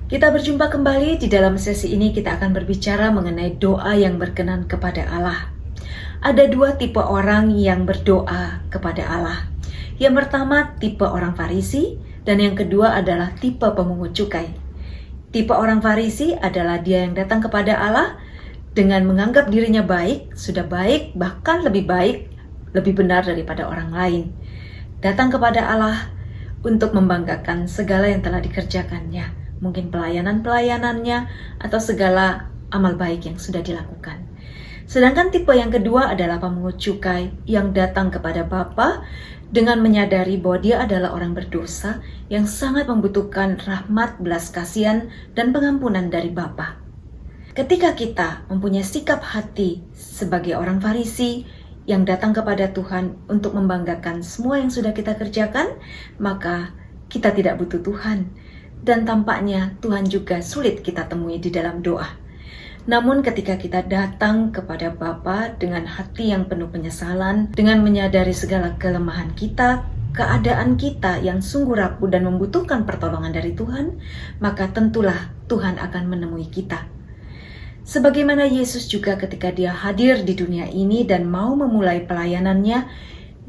Kita berjumpa kembali. Di dalam sesi ini kita akan berbicara mengenai doa yang berkenan kepada Allah. Ada dua tipe orang yang berdoa kepada Allah. Yang pertama tipe orang Farisi, dan yang kedua adalah tipe pemungut cukai. Tipe orang Farisi adalah dia yang datang kepada Allah dengan menganggap dirinya baik, sudah baik, bahkan lebih baik, lebih benar daripada orang lain. Datang kepada Allah untuk membanggakan segala yang telah dikerjakannya, mungkin pelayanan-pelayanannya atau segala amal baik yang sudah dilakukan. Sedangkan tipe yang kedua adalah pemungut cukai yang datang kepada Bapa dengan menyadari bahwa dia adalah orang berdosa yang sangat membutuhkan rahmat, belas kasihan, dan pengampunan dari Bapa. Ketika kita mempunyai sikap hati sebagai orang Farisi yang datang kepada Tuhan untuk membanggakan semua yang sudah kita kerjakan, maka kita tidak butuh Tuhan. Dan tampaknya Tuhan juga sulit kita temui di dalam doa. Namun ketika kita datang kepada Bapa dengan hati yang penuh penyesalan, dengan menyadari segala kelemahan kita, keadaan kita yang sungguh rapuh dan membutuhkan pertolongan dari Tuhan, maka tentulah Tuhan akan menemui kita. Sebagaimana Yesus juga ketika dia hadir di dunia ini dan mau memulai pelayanannya,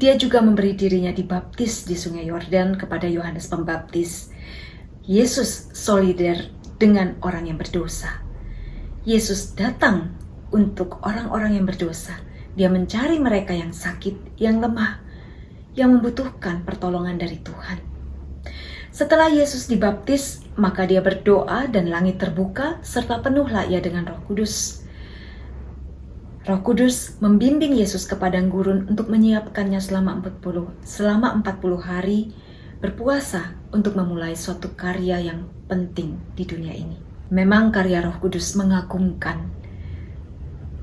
dia juga memberi dirinya dibaptis di Sungai Yordan kepada Yohanes Pembaptis. Yesus solider dengan orang yang berdosa. Yesus datang untuk orang-orang yang berdosa. Dia mencari mereka yang sakit, yang lemah, yang membutuhkan pertolongan dari Tuhan. Setelah Yesus dibaptis, maka dia berdoa dan langit terbuka serta penuhlah ia dengan Roh Kudus. Roh Kudus membimbing Yesus ke padang gurun untuk menyiapkannya selama 40 hari berpuasa untuk memulai suatu karya yang penting di dunia ini. Memang karya Roh Kudus mengagumkan.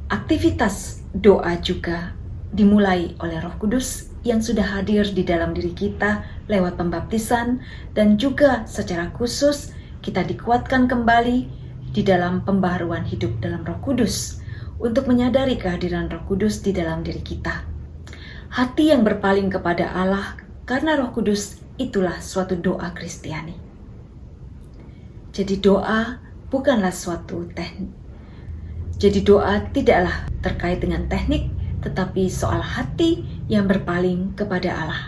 Aktivitas doa juga dimulai oleh Roh Kudus yang sudah hadir di dalam diri kita lewat pembaptisan, dan juga secara khusus kita dikuatkan kembali di dalam pembaharuan hidup dalam Roh Kudus untuk menyadari kehadiran Roh Kudus di dalam diri kita. Hati yang berpaling kepada Allah karena Roh Kudus, itulah suatu doa Kristiani. Jadi doa bukanlah suatu teknik. Jadi doa tidaklah terkait dengan teknik, tetapi soal hati yang berpaling kepada Allah.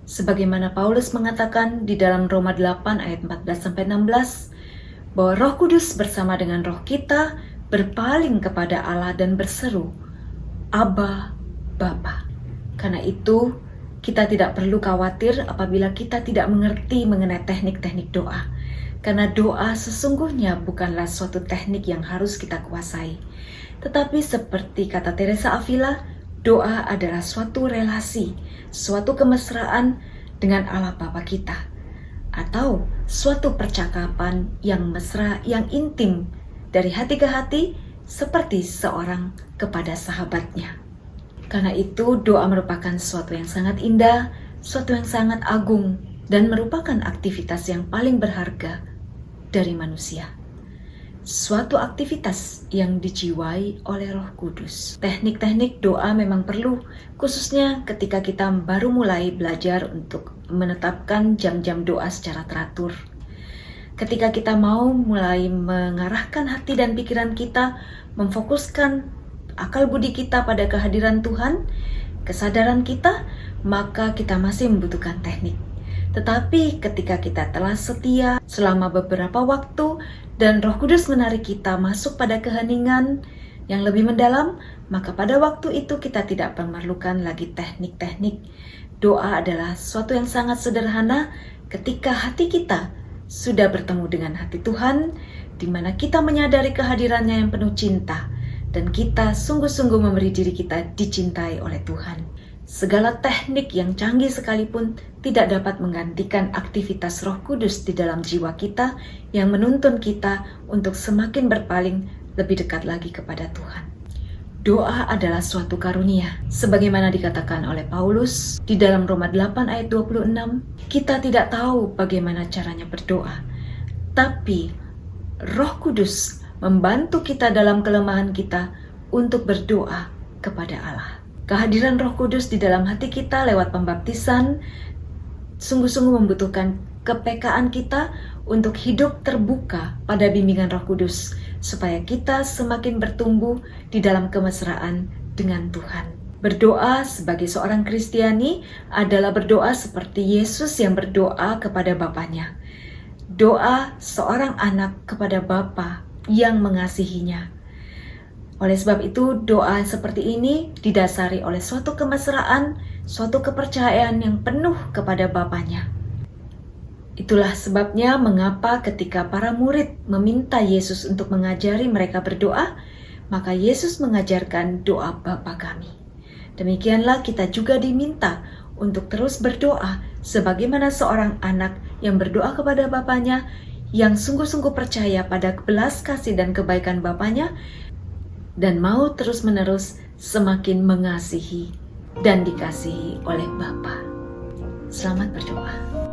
Sebagaimana Paulus mengatakan di dalam Roma 8 ayat 14-16, bahwa Roh Kudus bersama dengan roh kita berpaling kepada Allah dan berseru, Abba, Bapa. Karena itu, kita tidak perlu khawatir apabila kita tidak mengerti mengenai teknik-teknik doa. Karena doa sesungguhnya bukanlah suatu teknik yang harus kita kuasai. Tetapi seperti kata Teresa Avila, doa adalah suatu relasi, suatu kemesraan dengan Allah Bapa kita. Atau suatu percakapan yang mesra, yang intim dari hati ke hati seperti seorang kepada sahabatnya. Karena itu doa merupakan suatu yang sangat indah, suatu yang sangat agung, dan merupakan aktivitas yang paling berharga dari manusia. Suatu aktivitas yang dijiwai oleh Roh Kudus. Teknik-teknik doa memang perlu, khususnya ketika kita baru mulai belajar untuk menetapkan jam-jam doa secara teratur. Ketika kita mau mulai mengarahkan hati dan pikiran kita, memfokuskan akal budi kita pada kehadiran Tuhan, kesadaran kita, maka kita masih membutuhkan teknik. Tetapi ketika kita telah setia selama beberapa waktu dan Roh Kudus menarik kita masuk pada keheningan yang lebih mendalam, maka pada waktu itu kita tidak memerlukan lagi teknik-teknik. Doa adalah suatu yang sangat sederhana ketika hati kita sudah bertemu dengan hati Tuhan, di mana kita menyadari kehadirannya yang penuh cinta, dan kita sungguh-sungguh memberi diri kita dicintai oleh Tuhan. Segala teknik yang canggih sekalipun tidak dapat menggantikan aktivitas Roh Kudus di dalam jiwa kita yang menuntun kita untuk semakin berpaling lebih dekat lagi kepada Tuhan. Doa adalah suatu karunia. Sebagaimana dikatakan oleh Paulus di dalam Roma 8 ayat 26, kita tidak tahu bagaimana caranya berdoa, tapi Roh Kudus membantu kita dalam kelemahan kita untuk berdoa kepada Allah. Kehadiran Roh Kudus di dalam hati kita lewat pembaptisan sungguh-sungguh membutuhkan kepekaan kita untuk hidup terbuka pada bimbingan Roh Kudus, supaya kita semakin bertumbuh di dalam kemesraan dengan Tuhan. Berdoa sebagai seorang Kristiani adalah berdoa seperti Yesus yang berdoa kepada Bapanya. Doa seorang anak kepada Bapa yang mengasihinya. Oleh sebab itu, doa seperti ini didasari oleh suatu kemesraan, suatu kepercayaan yang penuh kepada Bapanya. Itulah sebabnya mengapa ketika para murid meminta Yesus untuk mengajari mereka berdoa, maka Yesus mengajarkan doa Bapa kami. Demikianlah kita juga diminta untuk terus berdoa sebagaimana seorang anak yang berdoa kepada Bapanya, yang sungguh-sungguh percaya pada belas kasih dan kebaikan Bapanya, dan mau terus-menerus semakin mengasihi dan dikasihi oleh Bapa. Selamat berdoa.